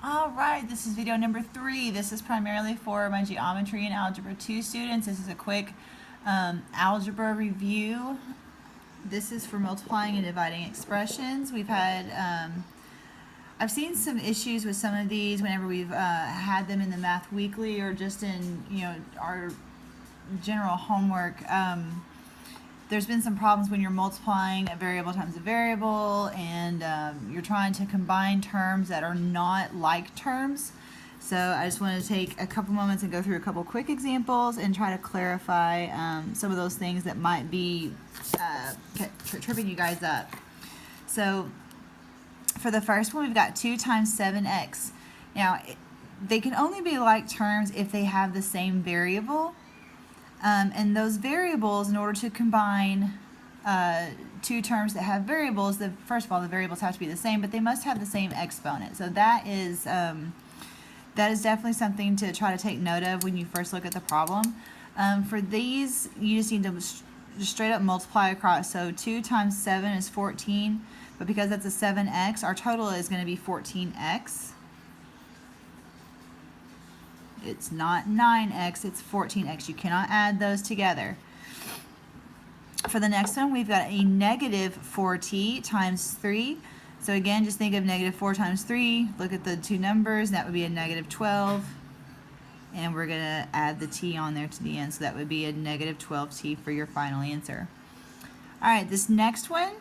All right, this is video number 3. This is primarily for my geometry and algebra 2 students. This is a quick algebra review. This is for multiplying and dividing expressions. I've seen some issues with some of these whenever we've had them in the Math Weekly or just in our general homework. There's been some problems when you're multiplying a variable times a variable and you're trying to combine terms that are not like terms. So I just want to take a couple moments and go through a couple quick examples and try to clarify some of those things that might be tripping you guys up. So for the first one, we've got 2 times 7x. Now, they can only be like terms if they have the same variable. And those variables, in order to combine two terms that have variables, first of all, the variables have to be the same, but they must have the same exponent. So that is definitely something to try to take note of when you first look at the problem. For these, you just need to just straight up multiply across. So 2 times 7 is 14, but because that's a 7x, our total is going to be 14x. It's not 9x, it's 14x. You cannot add those together. For the next one, we've got a negative 4t times 3. So again, just think of negative 4 times 3. Look at the two numbers. That would be a negative 12. And we're going to add the t on there to the end. So that would be a negative 12t for your final answer. All right, this next one,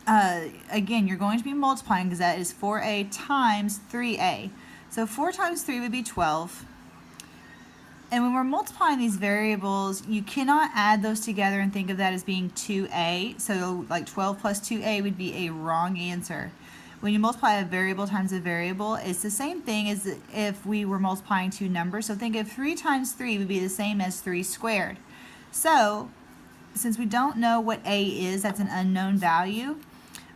again, you're going to be multiplying because that is 4a times 3a. So 4 times 3 would be 12. And when we're multiplying these variables, you cannot add those together and think of that as being 2a. So like 12 plus 2a would be a wrong answer. When you multiply a variable times a variable, it's the same thing as if we were multiplying two numbers. So think of 3 times 3 would be the same as 3 squared. So since we don't know what a is, that's an unknown value,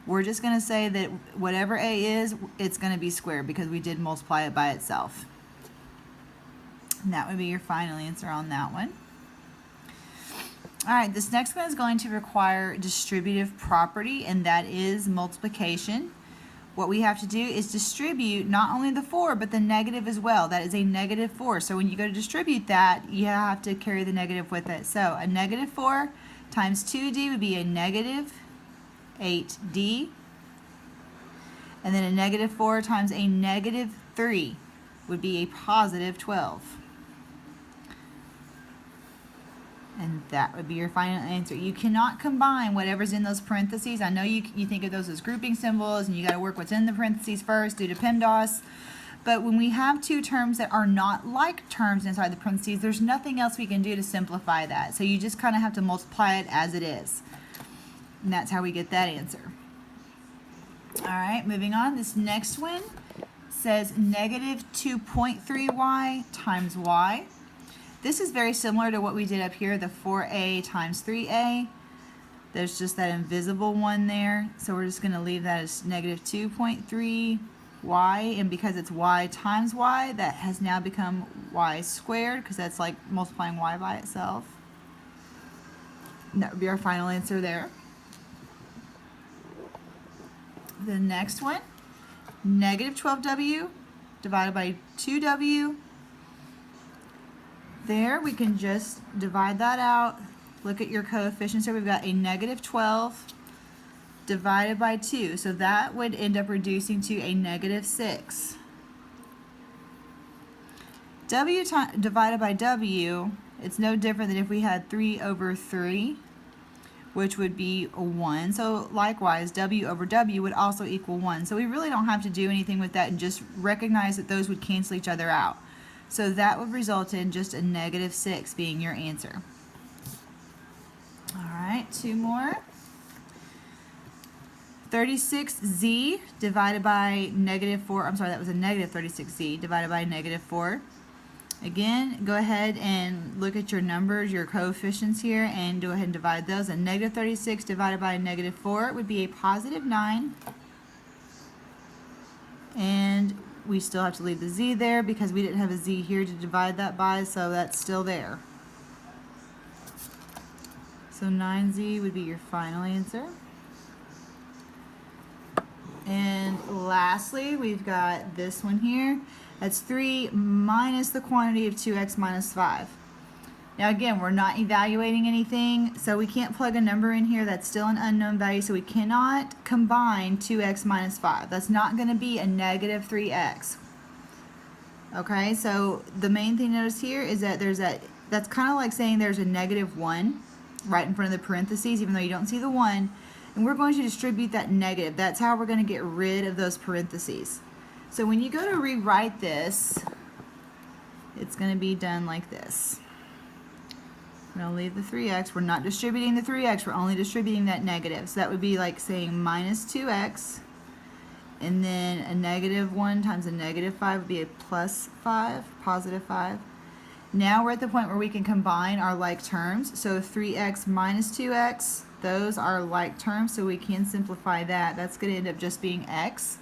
we're just going to say that whatever a is, it's going to be squared because we did multiply it by itself. And that would be your final answer on that one. All right, this next one is going to require distributive property, and that is multiplication. What we have to do is distribute not only the 4, but the negative as well. That is a negative 4. So when you go to distribute that, you have to carry the negative with it. So a negative 4 times 2d would be a negative 8d, and then a negative 4 times a negative 3 would be a positive 12. And that would be your final answer. You cannot combine whatever's in those parentheses. I know you think of those as grouping symbols, and you got to work what's in the parentheses first due to PEMDAS. But when we have two terms that are not like terms inside the parentheses, there's nothing else we can do to simplify that. So you just kind of have to multiply it as it is. And that's how we get that answer. All right, moving on. This next one says negative 2.3y times y. This is very similar to what we did up here, the 4a times 3a. There's just that invisible one there. So we're just going to leave that as negative 2.3y. And because it's y times y, that has now become y squared because that's like multiplying y by itself. And that would be our final answer there. The next one, negative 12w divided by 2w. There, we can just divide that out. Look at your coefficients here. We've got a negative 12 divided by 2. So that would end up reducing to a negative 6. W divided by w, it's no different than if we had 3 over 3. Which would be a 1. So likewise, w over w would also equal 1. So we really don't have to do anything with that and just recognize that those would cancel each other out. So that would result in just a negative 6 being your answer. All right, two more. 36z divided by negative 4. I'm sorry, that was a negative 36z divided by negative 4. Again, go ahead and look at your numbers, your coefficients here, and go ahead and divide those. A negative 36 divided by a negative 4 would be a positive 9. And we still have to leave the z there because we didn't have a z here to divide that by, so that's still there. So 9z would be your final answer. And lastly, we've got this one here. That's 3 minus the quantity of 2x minus 5. Now again, we're not evaluating anything, so we can't plug a number in here. That's still an unknown value, so we cannot combine 2x minus 5. That's not going to be a negative 3x. Okay, so the main thing to notice here is that that's kind of like saying there's a negative 1 right in front of the parentheses, even though you don't see the 1. And we're going to distribute that negative. That's how we're going to get rid of those parentheses. So when you go to rewrite this, it's going to be done like this. I'm going to leave the 3x. We're not distributing the 3x. We're only distributing that negative. So that would be like saying minus 2x. And then a negative 1 times a negative 5 would be a plus 5, positive 5. Now we're at the point where we can combine our like terms. So 3x minus 2x, those are like terms, so we can simplify that. That's going to end up just being x.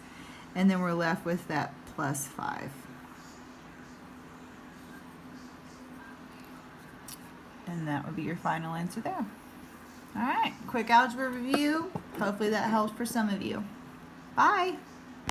And then we're left with that plus 5. And that would be your final answer there. All right, quick algebra review. Hopefully that helps for some of you. Bye.